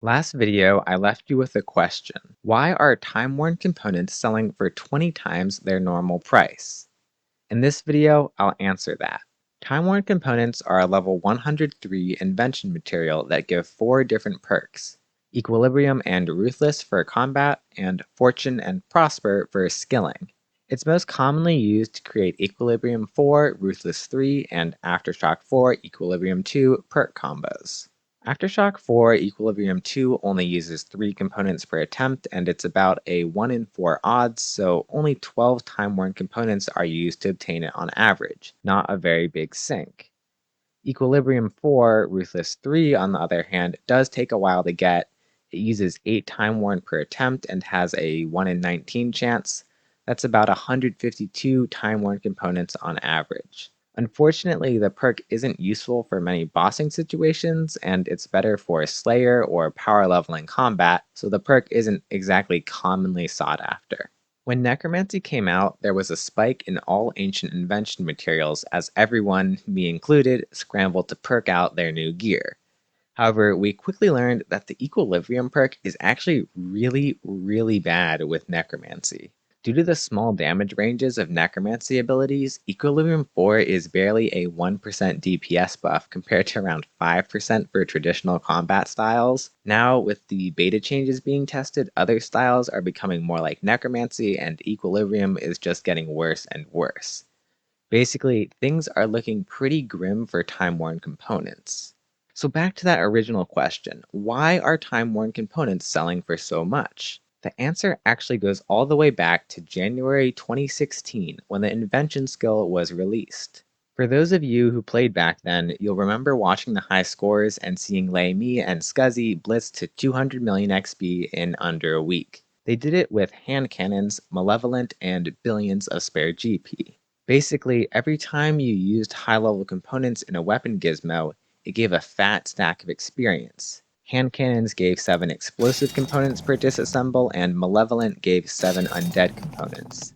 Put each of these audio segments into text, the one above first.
Last video, I left you with a question. Why are time-worn components selling for 20 times their normal price? In this video, I'll answer that. Time-worn components are a level 103 invention material that give 4 different perks: Equilibrium and Ruthless for combat, and Fortune and Prosper for skilling. It's most commonly used to create Equilibrium 4, Ruthless 3, and Aftershock 4, Equilibrium 2 perk combos. Aftershock 4 Equilibrium 2 only uses 3 components per attempt, and it's about a 1 in 4 odds, so only 12 time-worn components are used to obtain it on average, not a very big sink. Equilibrium 4 Ruthless 3, on the other hand, does take a while to get. It uses 8 time-worn per attempt and has a 1 in 19 chance. That's about 152 time-worn components on average. Unfortunately, the perk isn't useful for many bossing situations, and it's better for Slayer or power leveling combat, so the perk isn't exactly commonly sought after. When Necromancy came out, there was a spike in all ancient invention materials as everyone, me included, scrambled to perk out their new gear. However, we quickly learned that the Equilibrium perk is actually really bad with Necromancy. Due to the small damage ranges of Necromancy abilities, Equilibrium 4 is barely a 1% DPS buff compared to around 5% for traditional combat styles. Now, with the beta changes being tested, other styles are becoming more like Necromancy, and Equilibrium is just getting worse and worse. Basically, things are looking pretty grim for time-worn components. So back to that original question, why are time-worn components selling for so much? The answer actually goes all the way back to January 2016 when the Invention skill was released. For those of you who played back then, you'll remember watching the high scores and seeing Lei Mi and Scuzzy blitz to 200 million XP in under a week. They did it with hand cannons, malevolent, and billions of spare GP. Basically, every time you used high-level components in a weapon gizmo, it gave a fat stack of experience. Hand cannons gave 7 explosive components per disassemble, and Malevolent gave 7 undead components.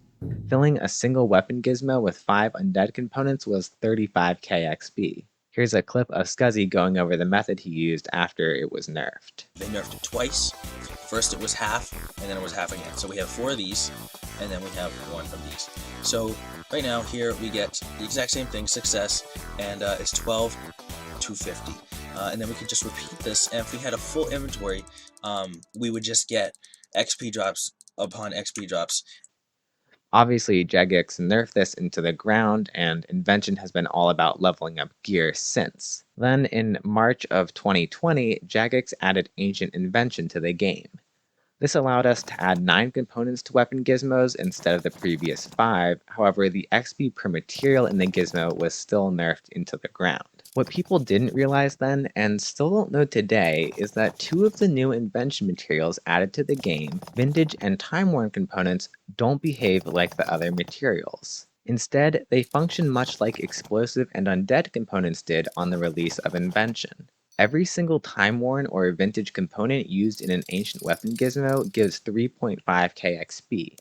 Filling a single weapon gizmo with 5 undead components was 35k XP. Here's a clip of Scuzzy going over the method he used after it was nerfed. They nerfed it twice. First it was half, and then it was half again. So we have 4 of these, and then we have 1 of these. So right now here we get the exact same thing, success, and it's 12 250. And then we could just repeat this, and if we had a full inventory, we would just get XP drops upon XP drops. Obviously, Jagex nerfed this into the ground, and Invention has been all about leveling up gear since. Then, in March of 2020, Jagex added Ancient Invention to the game. This allowed us to add 9 components to weapon gizmos instead of the previous 5, however the XP per material in the gizmo was still nerfed into the ground. What people didn't realize then, and still don't know today, is that 2 of the new invention materials added to the game, vintage and time-worn components, don't behave like the other materials. Instead, they function much like explosive and undead components did on the release of Invention. Every single time-worn or vintage component used in an ancient weapon gizmo gives 3.5k XP.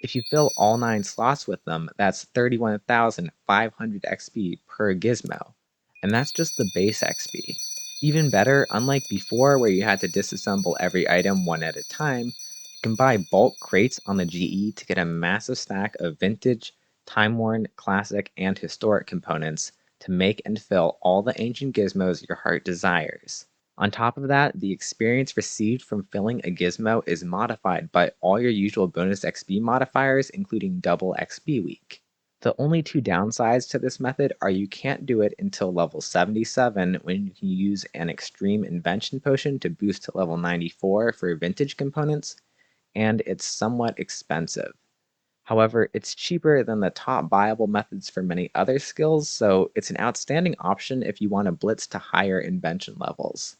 If you fill all 9 slots with them, that's 31,500 XP per gizmo. And that's just the base XP. Even better, unlike before where you had to disassemble every item one at a time, you can buy bulk crates on the GE to get a massive stack of vintage, time-worn, classic, and historic components to make and fill all the ancient gizmos your heart desires. On top of that, the experience received from filling a gizmo is modified by all your usual bonus XP modifiers, including double XP week. The only 2 downsides to this method are you can't do it until level 77 when you can use an extreme invention potion to boost to level 94 for vintage components, and it's somewhat expensive. However, it's cheaper than the top viable methods for many other skills, so it's an outstanding option if you want to blitz to higher invention levels.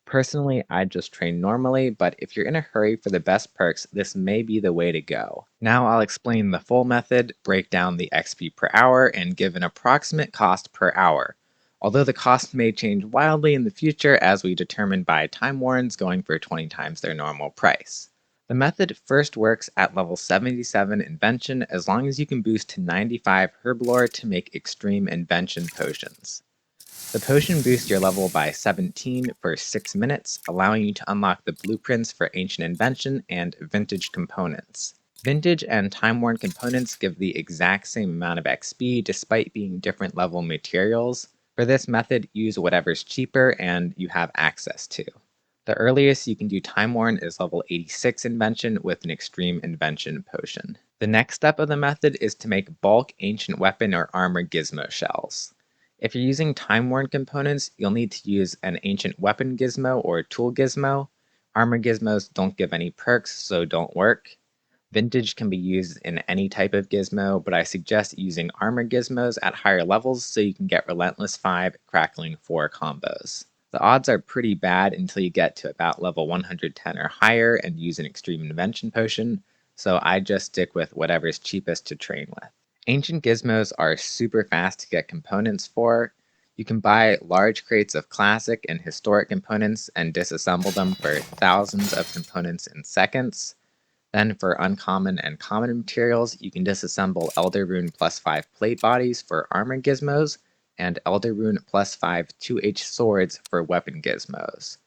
Personally, I just train normally, but if you're in a hurry for the best perks, this may be the way to go. Now I'll explain the full method, break down the XP per hour, and give an approximate cost per hour, although the cost may change wildly in the future as we determine by time warrants going for 20 times their normal price. The method first works at level 77 Invention as long as you can boost to 95 Herblore to make extreme invention potions. The potion boosts your level by 17 for 6 minutes, allowing you to unlock the blueprints for Ancient Invention and Vintage components. Vintage and time-worn components give the exact same amount of XP despite being different level materials. For this method, use whatever's cheaper and you have access to. The earliest you can do timeworn is level 86 Invention with an Extreme Invention potion. The next step of the method is to make bulk ancient weapon or armor gizmo shells. If you're using timeworn components, you'll need to use an ancient weapon gizmo or tool gizmo. Armor gizmos don't give any perks, so don't work. Vintage can be used in any type of gizmo, but I suggest using armor gizmos at higher levels so you can get Relentless 5, Crackling 4 combos. The odds are pretty bad until you get to about level 110 or higher and use an Extreme Invention potion, so I just stick with whatever's cheapest to train with. Ancient gizmos are super fast to get components for. You can buy large crates of classic and historic components and disassemble them for thousands of components in seconds. Then for uncommon and common materials, you can disassemble Elder Rune plus 5 plate bodies for armor gizmos and Elder Rune plus 5 2H swords for weapon gizmos.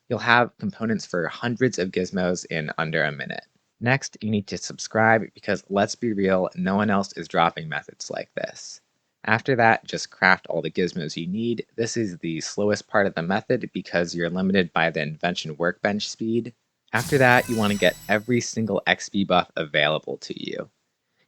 You'll have components for hundreds of gizmos in under a minute. Next, you need to subscribe because let's be real, no one else is dropping methods like this. After that, just craft all the gizmos you need. This is the slowest part of the method because you're limited by the invention workbench speed. After that, you want to get every single XP buff available to you.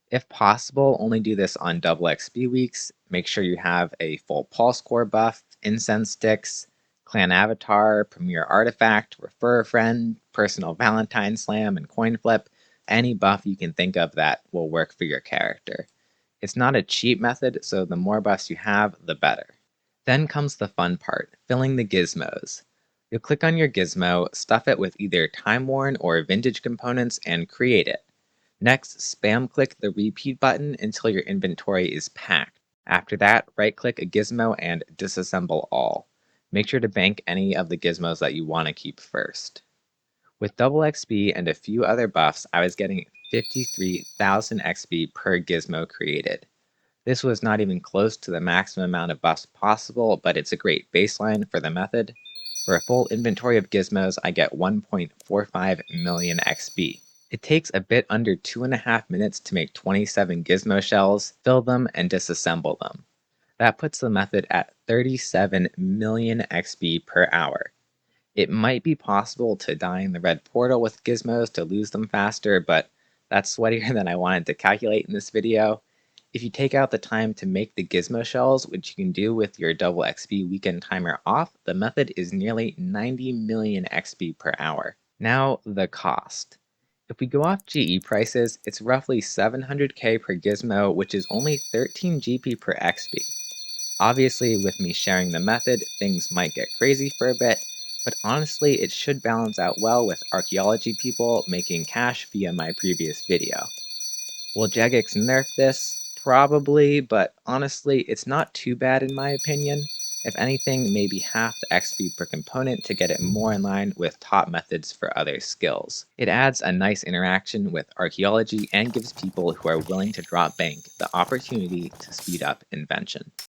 If possible, only do this on double XP weeks. Make sure you have a full pulse core buff, incense sticks, clan avatar, premier artifact, refer a friend, personal Valentine slam, and coin flip. Any buff you can think of that will work for your character. It's not a cheap method, so the more buffs you have, the better. Then comes the fun part, filling the gizmos. You'll click on your gizmo, stuff it with either time-worn or vintage components, and create it. Next, spam click the repeat button until your inventory is packed. After that, right-click a gizmo and disassemble all. Make sure to bank any of the gizmos that you want to keep first. With double XP and a few other buffs, I was getting 53,000 XP per gizmo created. This was not even close to the maximum amount of buffs possible, but it's a great baseline for the method. For a full inventory of gizmos, I get 1.45 million XP. It takes a bit under 2.5 minutes to make 27 gizmo shells, fill them, and disassemble them. That puts the method at 37 million XP per hour. It might be possible to die in the red portal with gizmos to lose them faster, but that's sweatier than I wanted to calculate in this video. If you take out the time to make the gizmo shells, which you can do with your double XP weekend timer off, the method is nearly 90 million XP per hour. Now, the cost. If we go off GE prices, it's roughly 700k per gizmo, which is only 13 GP per XP. Obviously, with me sharing the method, things might get crazy for a bit, but honestly, it should balance out well with archaeology people making cash via my previous video. Will Jagex nerf this? Probably, but honestly, it's not too bad in my opinion. If anything, maybe half the XP per component to get it more in line with top methods for other skills. It adds a nice interaction with archaeology and gives people who are willing to drop bank the opportunity to speed up invention.